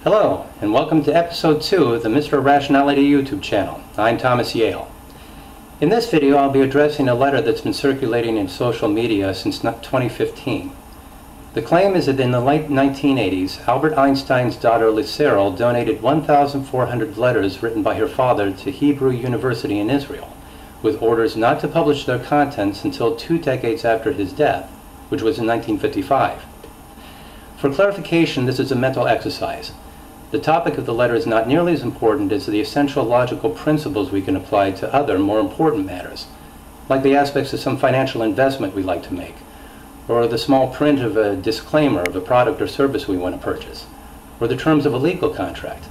Hello, and welcome to episode 2 of the Mr. Rationality YouTube channel. I'm Thomas Yale. In this video, I'll be addressing a letter that's been circulating in social media since 2015. The claim is that in the late 1980s, Albert Einstein's daughter Lieserl donated 1,400 letters written by her father to Hebrew University in Israel, with orders not to publish their contents until 2 decades after his death, which was in 1955. For clarification, this is a mental exercise. The topic of the letter is not nearly as important as the essential logical principles we can apply to other, more important matters, like the aspects of some financial investment we like to make, or the small print of a disclaimer of a product or service we want to purchase, or the terms of a legal contract.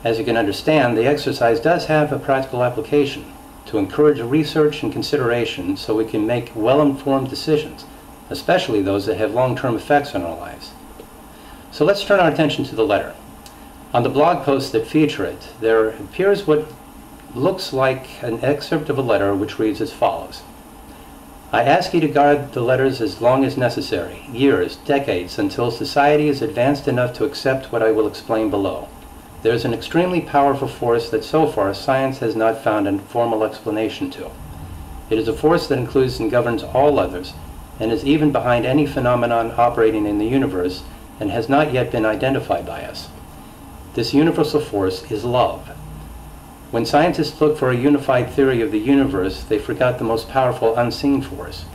As you can understand, the exercise does have a practical application to encourage research and consideration so we can make well-informed decisions, especially those that have long-term effects on our lives. So let's turn our attention to the letter. On the blog posts that feature it, there appears what looks like an excerpt of a letter which reads as follows. I ask you to guard the letters as long as necessary, years, decades, until society is advanced enough to accept what I will explain below. There is an extremely powerful force that so far science has not found a formal explanation to. It is a force that includes and governs all others, and is even behind any phenomenon operating in the universe, and has not yet been identified by us. This universal force is love. When scientists look for a unified theory of the universe, they forgot the most powerful unseen force.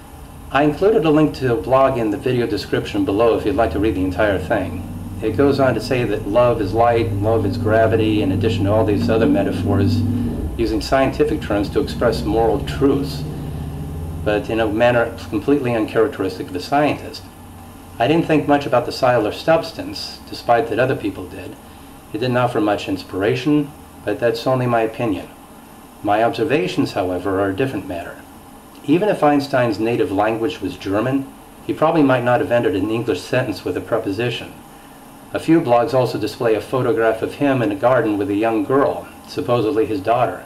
I included a link to a blog in the video description below if you'd like to read the entire thing. It goes on to say that love is light, love is gravity, in addition to all these other metaphors, using scientific terms to express moral truths, but in a manner completely uncharacteristic of a scientist. I didn't think much about the cellular substance, despite that other people did. It didn't offer much inspiration, but that's only my opinion. My observations, however, are a different matter. Even if Einstein's native language was German, he probably might not have entered an English sentence with a preposition. A few blogs also display a photograph of him in a garden with a young girl, supposedly his daughter.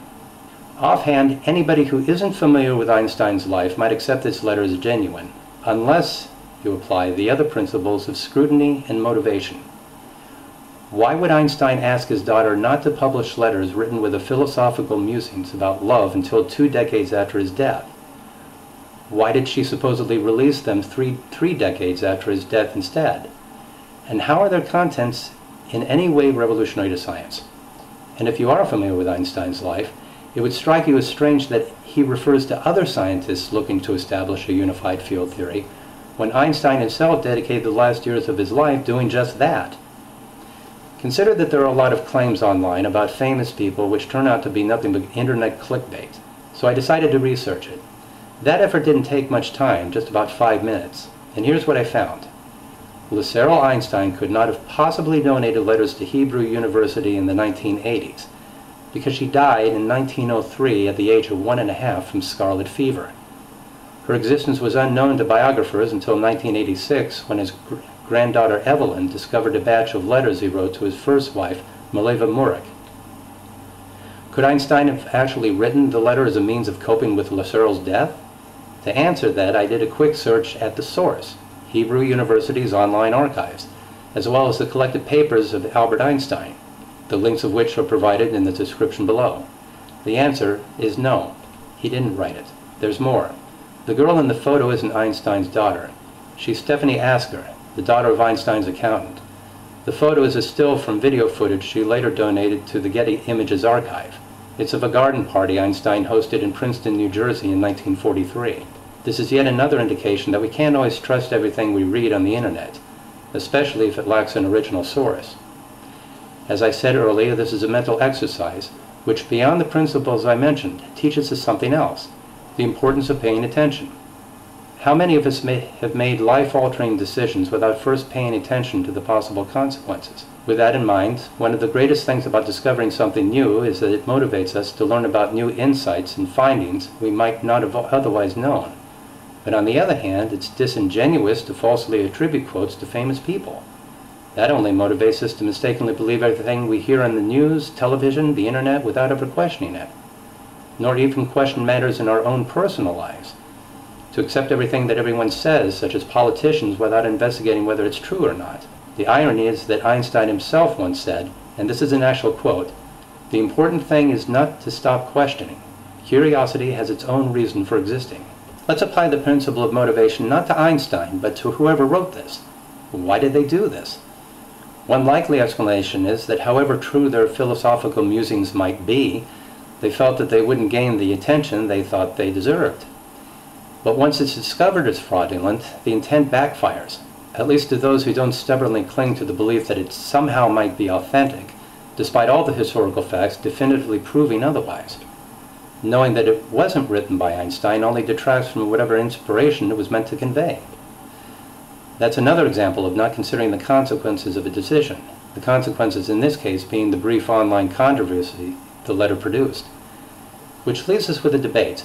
Offhand, anybody who isn't familiar with Einstein's life might accept this letter as genuine, unless you apply the other principles of scrutiny and motivation. Why would Einstein ask his daughter not to publish letters written with the philosophical musings about love until 2 decades after his death? Why did she supposedly release them three decades after his death instead? And how are their contents in any way revolutionary to science? And if you are familiar with Einstein's life, it would strike you as strange that he refers to other scientists looking to establish a unified field theory, when Einstein himself dedicated the last years of his life doing just that. Consider that there are a lot of claims online about famous people which turn out to be nothing but internet clickbait, so I decided to research it. That effort didn't take much time, just about 5 minutes, and here's what I found. Lieserl Einstein could not have possibly donated letters to Hebrew University in the 1980s, because she died in 1903 at the age of 1.5 from scarlet fever. Her existence was unknown to biographers until 1986, when his granddaughter Evelyn discovered a batch of letters he wrote to his first wife, Mileva Murik. Could Einstein have actually written the letter as a means of coping with Lieserl's death? To answer that, I did a quick search at the source, Hebrew University's online archives, as well as the collected papers of Albert Einstein, the links of which are provided in the description below. The answer is no, he didn't write it. There's more. The girl in the photo isn't Einstein's daughter. She's Stephanie Asker, the daughter of Einstein's accountant. The photo is a still from video footage she later donated to the Getty Images archive. It's of a garden party Einstein hosted in Princeton, New Jersey in 1943. This is yet another indication that we can't always trust everything we read on the internet, especially if it lacks an original source. As I said earlier, this is a mental exercise, which beyond the principles I mentioned, teaches us something else, the importance of paying attention. How many of us have made life-altering decisions without first paying attention to the possible consequences? With that in mind, one of the greatest things about discovering something new is that it motivates us to learn about new insights and findings we might not have otherwise known. But on the other hand, it's disingenuous to falsely attribute quotes to famous people. That only motivates us to mistakenly believe everything we hear on the news, television, the internet without ever questioning it, nor even question matters in our own personal lives. To accept everything that everyone says, such as politicians, without investigating whether it's true or not. The irony is that Einstein himself once said, and this is an actual quote, "The important thing is not to stop questioning. Curiosity has its own reason for existing." Let's apply the principle of motivation not to Einstein, but to whoever wrote this. Why did they do this? One likely explanation is that however true their philosophical musings might be, they felt that they wouldn't gain the attention they thought they deserved. But once it's discovered as fraudulent, the intent backfires, at least to those who don't stubbornly cling to the belief that it somehow might be authentic, despite all the historical facts definitively proving otherwise. Knowing that it wasn't written by Einstein only detracts from whatever inspiration it was meant to convey. That's another example of not considering the consequences of a decision, the consequences in this case being the brief online controversy the letter produced. Which leaves us with a debate.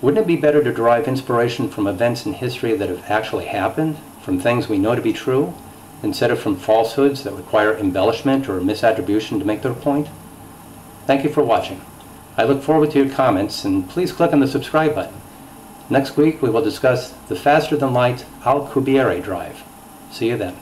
Wouldn't it be better to derive inspiration from events in history that have actually happened, from things we know to be true, instead of from falsehoods that require embellishment or misattribution to make their point? Thank you for watching. I look forward to your comments, and please click on the subscribe button. Next week we will discuss the faster-than-light Alcubierre drive. See you then.